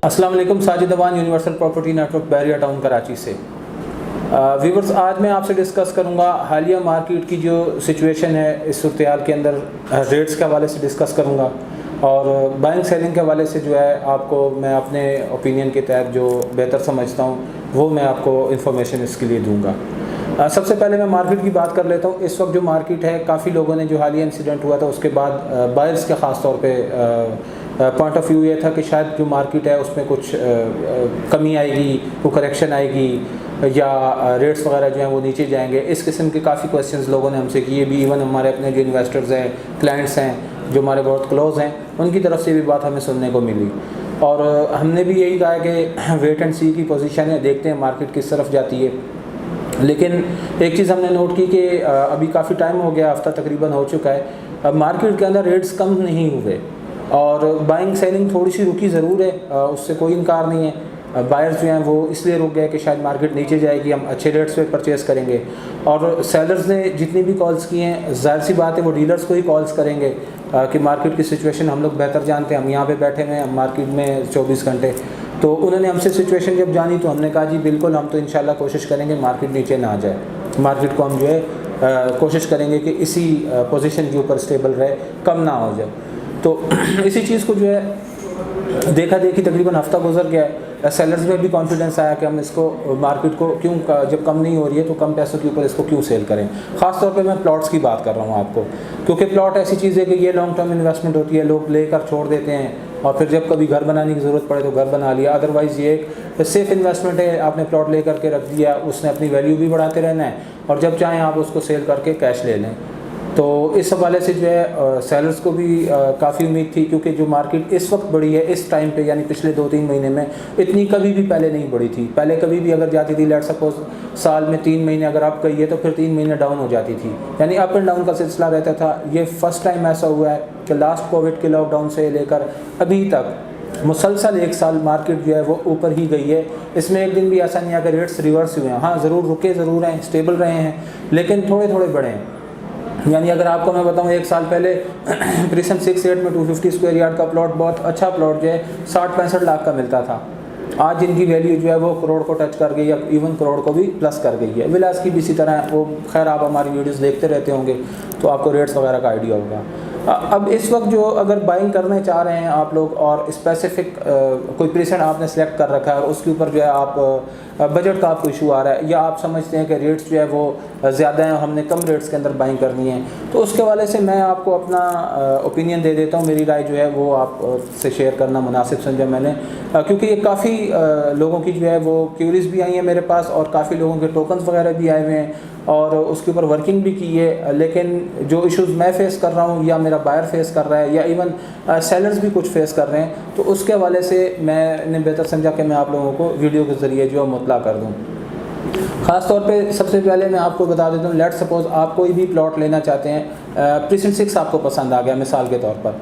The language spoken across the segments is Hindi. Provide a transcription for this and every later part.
अस्सलाम वालेकुम, Sajid Awan, universal property network Bahria town Karachi से। व्यूवर्स, आज मैं आपसे डिस्कस करूंगा हालिया मार्केट की जो सिचुएशन है इस सूरत के अंदर। रेट्स के हवाले से डिस्कस करूंगा और बाइंग सेलिंग के हवाले से जो है आपको मैं अपने ओपिनियन के तहत जो बेहतर समझता हूं वो मैं आपको इन्फॉर्मेशन इसके लिए दूंगा। सबसे पहले मैं मार्केट की बात कर लेता हूँ। इस वक्त जो मार्केट है, काफ़ी लोगों ने जो हालिया इंसिडेंट हुआ था उसके बाद बायर्स के ख़ास तौर पे पॉइंट ऑफ व्यू ये था कि शायद जो मार्केट है उसमें कुछ कमी आएगी, कोई करेक्शन आएगी या रेट्स वगैरह जो हैं वो नीचे जाएंगे। इस किस्म के काफ़ी क्वेश्चंस लोगों ने हमसे किए भी। इवन हमारे अपने जो इन्वेस्टर्स हैं, क्लाइंट्स हैं, जो हमारे बहुत क्लोज़ हैं, उनकी तरफ से भी बात हमें सुनने को मिली और हमने भी यही कहा कि वेट एंड सी की पोजीशन है, देखते हैं मार्केट किस तरफ जाती है। लेकिन एक चीज़ हमने नोट की कि अभी काफ़ी टाइम हो गया, हफ्ता तकरीबन हो चुका है, अब मार्केट के अंदर रेट्स कम नहीं हुए और बाइंग सेलिंग थोड़ी सी रुकी ज़रूर है, उससे कोई इनकार नहीं है। बायर्स जो हैं वो इसलिए रुक गए कि शायद मार्केट नीचे जाएगी, हम अच्छे रेट्स पे परचेज़ करेंगे। और सेलर्स ने जितनी भी कॉल्स की हैं, जाहिर सी बात है वो डीलर्स को ही कॉल्स करेंगे कि मार्केट की सिचुएशन हम लोग बेहतर जानते हैं, हम यहाँ पे बैठे हुए हैं मार्केट में 24 घंटे। तो उन्होंने हमसे सिचुएशन जब जानी तो हमने कहा जी बिल्कुल, हम तो इंशाल्लाह कोशिश करेंगे मार्केट नीचे ना जाए, मार्केट को हम जो है कोशिश करेंगे कि इसी पोजीशन के ऊपर स्टेबल रहे, कम ना हो जाए। तो इसी चीज़ को जो है देखा देखी तकरीबन हफ्ता गुजर गया है। सेलर्स में भी कॉन्फिडेंस आया कि हम इसको मार्केट को क्यों, जब कम नहीं हो रही है तो कम पैसों के ऊपर इसको क्यों सेल करें। ख़ास तौर पे मैं प्लॉट्स की बात कर रहा हूँ आपको, क्योंकि प्लॉट ऐसी चीज़ है कि ये लॉन्ग टर्म इन्वेस्टमेंट होती है, लोग लेकर छोड़ देते हैं और फिर जब कभी घर बनाने की ज़रूरत पड़े तो घर बना लिया। अदरवाइज़ ये एक सेफ़ इन्वेस्टमेंट है, आपने प्लॉट ले करके रख दिया, उसने अपनी वैल्यू भी बढ़ाते रहना है और जब चाहें आप उसको सेल करके कैश ले लें। तो इस हवाले से जो है सेलर्स को भी काफ़ी उम्मीद थी, क्योंकि जो मार्केट इस वक्त बढ़ी है इस टाइम पे, यानी पिछले 2-3 महीने में, इतनी कभी भी पहले नहीं बढ़ी थी। पहले कभी भी अगर जाती थी, लेट सपोज साल में 3 महीने अगर आप कहिए तो फिर 3 महीने डाउन हो जाती थी, यानी अप एंड डाउन का सिलसिला रहता था। ये फर्स्ट टाइम ऐसा हुआ है कि लास्ट कोविड के लॉकडाउन से लेकर अभी तक मुसलसल 1 साल मार्केट जो है वो ऊपर ही गई है। इसमें एक दिन भी ऐसा नहीं है कि रेट्स रिवर्स हुए हैं। हाँ, ज़रूर रुके ज़रूर हैं, स्टेबल रहे हैं, लेकिन थोड़े थोड़े बढ़े हैं। यानी अगर आपको मैं बताऊं, 1 साल पहले प्रिसन 6-8 में 250 स्क्वायर यार्ड का प्लॉट, बहुत अच्छा प्लॉट जो है 60-65 लाख का मिलता था। आज इनकी वैल्यू जो है वो करोड़ को टच कर गई है, इवन करोड़ को भी प्लस कर गई है। विलास की भी इसी तरह, वो खैर आप हमारी वीडियोस देखते रहते होंगे तो आपको रेट्स वगैरह का आइडिया होगा। अब इस वक्त जो अगर बाइंग करने चाह रहे हैं आप लोग और स्पेसिफिक कोई प्रीसेंट आपने सेलेक्ट कर रखा है और उसके ऊपर जो है आप बजट का आपको इशू आ रहा है, या आप समझते हैं कि रेट्स जो है वो ज़्यादा हैं, हमने कम रेट्स के अंदर बाइंग करनी है, तो उसके हवाले से मैं आपको अपना ओपिनियन दे देता हूँ। मेरी राय जो है वो आप से शेयर करना मुनासिब समझा मैंने, क्योंकि ये काफ़ी लोगों की जो है वो क्यूरीज भी आई हैं मेरे पास और काफ़ी लोगों के टोकन्स वगैरह भी आए हुए हैं और उसके ऊपर वर्किंग भी की है। लेकिन जो इश्यूज़ मैं फेस कर रहा हूँ या मेरा बायर फेस कर रहा है या इवन सेलर्स भी कुछ फेस कर रहे हैं, तो उसके हवाले से मैंने बेहतर समझा कि मैं आप लोगों को वीडियो के ज़रिए जो मुतला कर दूँ। ख़ास तौर पे सबसे पहले मैं आपको बता देता हूँ, लेट सपोज़ आप कोई भी प्लॉट लेना चाहते हैं, प्रीसेंट 6 आपको पसंद आ गया मिसाल के तौर पर।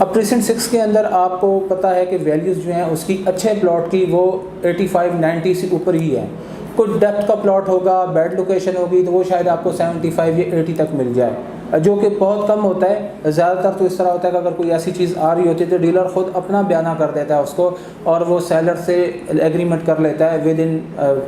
अब प्रीसेंट 6 के अंदर आपको पता है कि वैल्यूज़ जो हैं उसकी अच्छे प्लॉट की वो 85-90 से ऊपर ही है। कुछ डेप्थ का प्लॉट होगा, बैड लोकेशन होगी तो वो शायद आपको 75 या 80 तक मिल जाए, जो कि बहुत कम होता है। ज़्यादातर तो इस तरह होता है कि अगर कोई ऐसी चीज़ आ रही होती है तो डीलर ख़ुद अपना बयाना कर देता है उसको और वो सेलर से एग्रीमेंट कर लेता है विद इन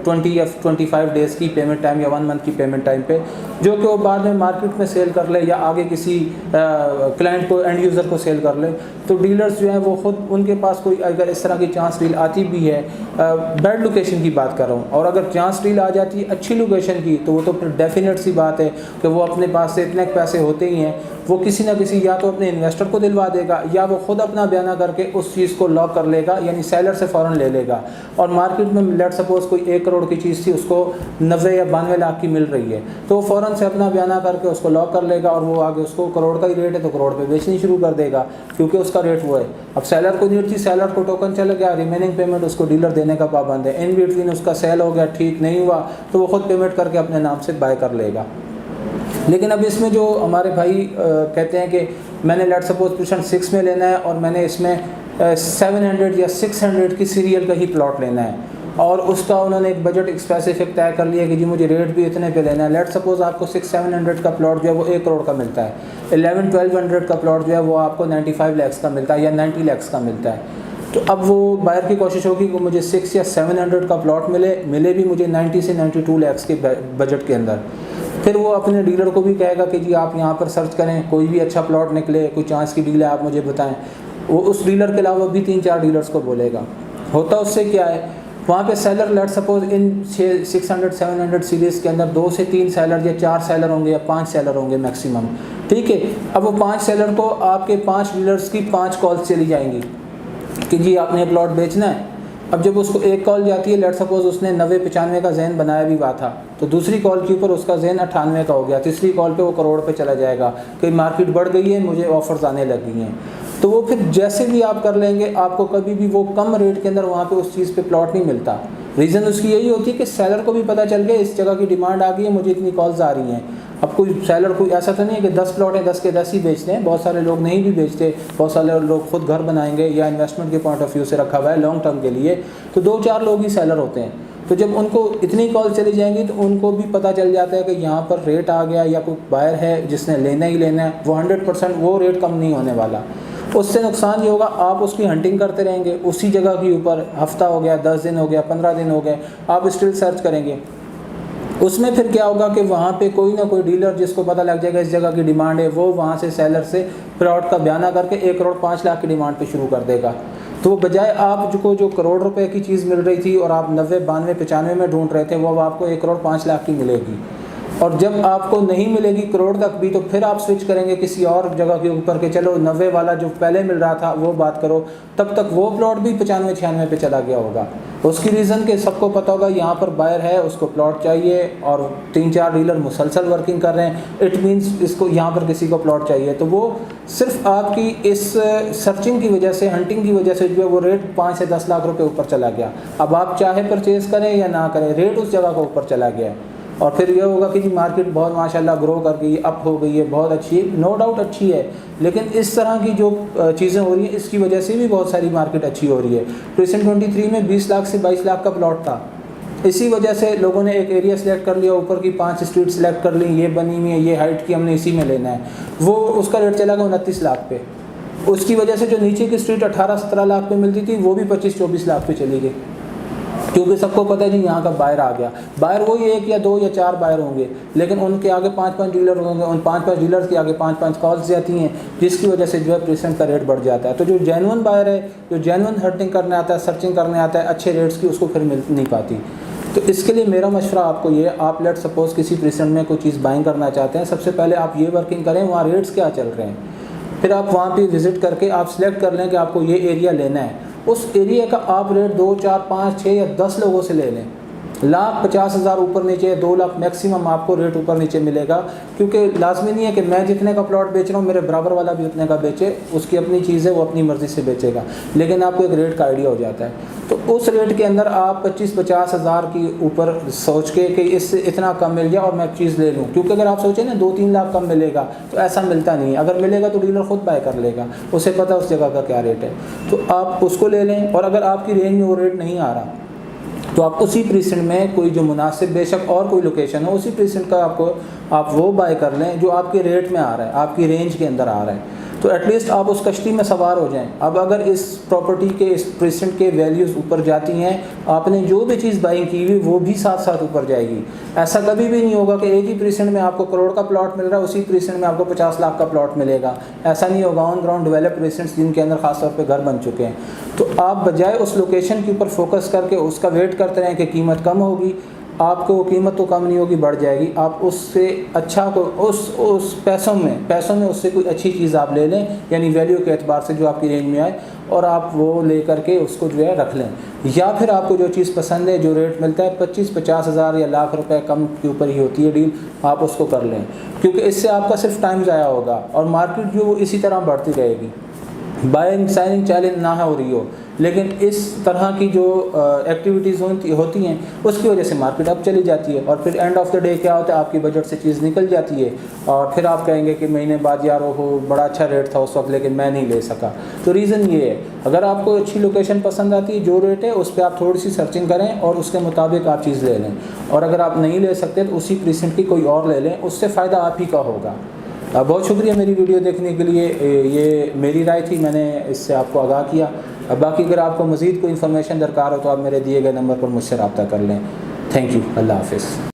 20 या 25 डेज़ की पेमेंट टाइम या 1 मंथ की पेमेंट टाइम पे, जो कि वो बाद में मार्केट में सेल कर ले या आगे किसी क्लाइंट को, एंड यूज़र को सेल कर ले। तो डीलर्स जो हैं वो ख़ुद, उनके पास कोई अगर इस तरह की चांस डील आती भी है, बैड लोकेशन की बात कर रहा हूँ, और अगर चांस डील आ जाती है अच्छी लोकेशन की, तो वो तो फिर डेफिनेट सी बात है कि वो अपने पास से इतने पैसे होते ही हैं, वो किसी ना किसी या तो अपने इन्वेस्टर को दिलवा देगा या वो ख़ुद अपना बयाना करके उस चीज़ को लॉक कर लेगा, यानी सेलर से फ़ौरन ले लेगा। और मार्केट में लेट सपोज़ कोई 1 करोड़ की चीज़ थी, उसको 90 या 92 लाख की मिल रही है, तो वो फ़ौरन से अपना बयाना करके उसको लॉक कर लेगा और वो आगे उसको करोड़ का ही रेट है तो करोड़ पे बेचनी शुरू कर देगा, क्योंकि उसका रेट वो है। अब सेलर को नीड थी, सेलर को टोकन चल गया, रिमेनिंग पेमेंट उसको डीलर देने का पाबंद है। इन बिटवीन उसका सेल हो गया, ठीक नहीं हुआ, तो वो ख़ुद पेमेंट करके अपने नाम से बाय कर लेगा। लेकिन अब इसमें जो हमारे भाई कहते हैं कि मैंने लेट सपोज प्रीसेंट 6 में लेना है और मैंने इसमें 700 या 600 की सीरियल का ही प्लॉट लेना है, और उसका उन्होंने एक बजट स्पेसिफिक तय कर लिया कि जी मुझे रेट भी इतने पे लेना है। लेट सपोज़ आपको 600-700 का प्लॉट जो है वो 1 करोड़ का मिलता है, 1100-1200 का प्लॉट जो है वो आपको 95 लाख का मिलता है या 90 लाख का मिलता है। तो अब वो बायर की कोशिश होगी कि मुझे 600 या 700 का प्लॉट मिले भी मुझे 90 से 92 लाख के बजट के अंदर। फिर वो अपने डीलर को भी कहेगा कि जी आप यहाँ पर सर्च करें, कोई भी अच्छा प्लॉट निकले, कोई चांस की डील है आप मुझे बताएं। वो उस डीलर के अलावा भी 3-4 डीलर्स को बोलेगा। होता उससे क्या है, वहाँ पे seller let suppose in 600-700 series के अंदर 2 से 3 सेलर या 4 सेलर होंगे या 5 सेलर होंगे मैक्सिमम, ठीक है। अब वो 5 सेलर को आपके 5 डीलर्स की 5 कॉल्स चली जाएंगी कि जी आपने प्लॉट बेचना है। अब जब उसको एक कॉल जाती है, लेट सपोज उसने 90-95 का जहन बनाया भी हुआ था, तो दूसरी कॉल के ऊपर उसका जहन 98 का हो गया, तीसरी कॉल पे वो करोड़ पे चला जाएगा कि मार्केट बढ़ गई है, मुझे ऑफर्स आने लग गई हैं। तो वो फिर जैसे भी आप कर लेंगे, आपको कभी भी वो कम रेट के अंदर वहाँ पे उस चीज़ पे प्लॉट नहीं मिलता। रीज़न उसकी यही होती है कि सेलर को भी पता चल गया इस जगह की डिमांड आ गई है, मुझे इतनी कॉल्स आ रही हैं। अब कोई सेलर कोई ऐसा तो नहीं है कि 10 प्लॉट हैं 10 के 10 ही बेचते हैं, बहुत सारे लोग नहीं भी बेचते, बहुत सारे लोग खुद घर बनाएंगे या इन्वेस्टमेंट के पॉइंट ऑफ व्यू से रखा हुआ है लॉन्ग टर्म के लिए, तो 2-4 लोग ही सेलर होते हैं। तो जब उनको इतनी कॉल चली जाएंगी तो उनको भी पता चल जाता है कि यहाँ पर रेट आ गया या कोई बायर है जिसने लेना ही लेना है, वो 100% वो रेट कम नहीं होने वाला। उससे नुकसान ये होगा, आप उसकी हंटिंग करते रहेंगे उसी जगह के ऊपर, हफ्ता हो गया, 10 दिन हो गया, 15 दिन हो गए, आप स्टिल सर्च करेंगे। उसमें फिर क्या होगा कि वहाँ पे कोई ना कोई डीलर जिसको पता लग जाएगा इस जगह की डिमांड है, वो वहाँ से सेलर से प्लॉट का बयाना करके 1 करोड़ 5 लाख की डिमांड पे शुरू कर देगा। तो बजाय आपको जो करोड़ रुपए की चीज़ मिल रही थी और आप 90, 92, 95 में ढूंढ रहे थे, वो अब आपको 1 करोड़ 5 लाख की मिलेगी। और जब आपको नहीं मिलेगी करोड़ तक भी, तो फिर आप स्विच करेंगे किसी और जगह के ऊपर के चलो 90 वाला जो पहले मिल रहा था वो बात करो, तब तक वो प्लॉट भी 95-96 पे चला गया होगा। उसकी रीज़न के सबको पता होगा यहाँ पर बायर है, उसको प्लॉट चाहिए और 3-4 डीलर मुसलसल वर्किंग कर रहे हैं, इट मीन्स इसको यहाँ पर किसी को प्लॉट चाहिए। तो वो सिर्फ आपकी इस सर्चिंग की वजह से, हंटिंग की वजह से जो है वो रेट 5 से 10 लाख रुपये ऊपर चला गया। अब आप चाहे परचेज़ करें या ना करें, रेट उस जगह का ऊपर चला गया है। और फिर ये होगा कि जी मार्केट बहुत माशाल्लाह ग्रो कर गई, अप हो गई है, बहुत अच्छी है, नो डाउट अच्छी है, लेकिन इस तरह की जो चीज़ें हो रही हैं इसकी वजह से भी बहुत सारी मार्केट अच्छी हो रही है। प्रेजेंट 23 में 20 लाख से 22 लाख का प्लॉट था, इसी वजह से लोगों ने एक एरिया सेलेक्ट कर लिया, ऊपर की 5 स्ट्रीट सेलेक्ट कर ली, ये बनी हुई है, ये हाइट की, हमने इसी में लेना है, वो उसका रेट चला गया 29 लाख पे। उसकी वजह से जो नीचे की स्ट्रीट 18-17 लाख पे मिलती थी वो भी 25-24 लाख पे चली गई, क्योंकि सबको पता है जी यहाँ का बायर आ गया। बायर वही 1 या 2 या 4 बायर होंगे, लेकिन उनके आगे 5-5 डीलर होंगे, उन 5-5 डीलर के आगे 5-5 कॉल्स जाती हैं, जिसकी वजह से जो है प्रेजेंट का रेट बढ़ जाता है। तो जो जेन्युइन बायर है, जो जेन्युइन हंटिंग करने आता है, सर्चिंग करने आता है अच्छे रेट्स की, उसको फिर मिल नहीं पाती। तो इसके लिए मेरा मशवरा आपको ये, आप लेट सपोज़ किसी प्रेजेंट में कोई चीज़ बाइंग करना चाहते हैं, सबसे पहले आप ये वर्किंग करें वहाँ रेट्स क्या चल रहे हैं, फिर आप वहाँ पे विज़िट करके आप सिलेक्ट कर लें कि आपको ये एरिया लेना है। उस एरिया का आप रेट 2, 4, 5, 6 या 10 लोगों से ले लें, 1,50,000 ऊपर नीचे, 2 लाख मैक्सिमम आपको रेट ऊपर नीचे मिलेगा, क्योंकि लाजमी नहीं है कि मैं जितने का प्लॉट बेच रहा हूँ मेरे बराबर वाला भी उतने का बेचे, उसकी अपनी चीज़ है, वो अपनी मर्ज़ी से बेचेगा, लेकिन आपको एक रेट का आइडिया हो जाता है। तो उस रेट के अंदर आप 25-50 हज़ार की ऊपर सोच के कि इससे इतना कम मिल गया और मैं चीज़ ले लूँ, क्योंकि अगर आप सोचें ना 2-3 लाख कम मिलेगा तो ऐसा मिलता नहीं है। अगर मिलेगा तो डीलर खुद बाय कर लेगा, उसे पता उस जगह का क्या रेट है, तो आप उसको ले लें। और अगर आपकी रेंज में वो रेट नहीं आ रहा तो आप उसी प्रीसेंट में कोई जो मुनासिब, बेशक और कोई लोकेशन हो, उसी प्रीसेंट का आप वो बाय कर लें जो आपके रेट में आ रहा है, आपकी रेंज के अंदर आ रहा है, तो एटलीस्ट आप उस कश्ती में सवार हो जाएं। अब अगर इस प्रॉपर्टी के, इस प्रीसेंट के वैल्यूज़ ऊपर जाती हैं, आपने जो भी चीज़ बाइंग की हुई वो भी साथ साथ ऊपर जाएगी। ऐसा कभी भी नहीं होगा कि एक ही प्रीसेंट में आपको करोड़ का प्लॉट मिल रहा है, उसी प्रीसेंट में आपको 50 लाख का प्लॉट मिलेगा, ऐसा नहीं होगा। ऑन ग्राउंड डेवलप प्रीसेंट्स जिनके अंदर खासतौर पर घर बन चुके हैं, तो आप बजाय उस लोकेशन के ऊपर फोकस करके उसका वेट करते रहें कि कीमत कम होगी, आपको वो कीमत तो कम नहीं होगी, बढ़ जाएगी। आप उससे अच्छा को उस पैसों में उससे कोई अच्छी चीज़ आप ले लें, यानी वैल्यू के एतबार से जो आपकी रेंज में आए, और आप वो ले करके उसको जो है रख लें। या फिर आपको जो चीज़ पसंद है, जो रेट मिलता है 25-50 हज़ार या लाख रुपए कम के ऊपर ही होती है डील, आप उसको कर लें, क्योंकि इससे आपका सिर्फ टाइम ज़ाया होगा और मार्केट जो इसी तरह बढ़ती रहेगी। बाइंग साइनिंग चैलेंज ना हो रही हो, लेकिन इस तरह की जो एक्टिविटीज़ होती हैं उसकी वजह से मार्केट अप चली जाती है, और फिर एंड ऑफ द डे क्या होता है, आपकी बजट से चीज़ निकल जाती है और फिर आप कहेंगे कि महीने बाद यार वो बड़ा अच्छा रेट था उस वक्त लेकिन मैं नहीं ले सका। तो रीज़न ये है, अगर आपको अच्छी लोकेशन पसंद आती है, जो रेट है उस पर आप थोड़ी सी सर्चिंग करें और उसके मुताबिक आप चीज़ ले लें, और अगर आप नहीं ले सकते तो उसी प्रीसेंट की कोई और ले लें, उससे फ़ायदा आप ही का होगा। बहुत शुक्रिया मेरी वीडियो देखने के लिए। ये मेरी राय थी, मैंने इससे आपको आगाह किया। बाकी अगर आपको मज़ीद कोई इन्फॉर्मेशन दरकार हो तो आप मेरे दिए गए नंबर पर मुझसे रब्ता कर लें। Thank you. अल्लाह हाफ़िज़।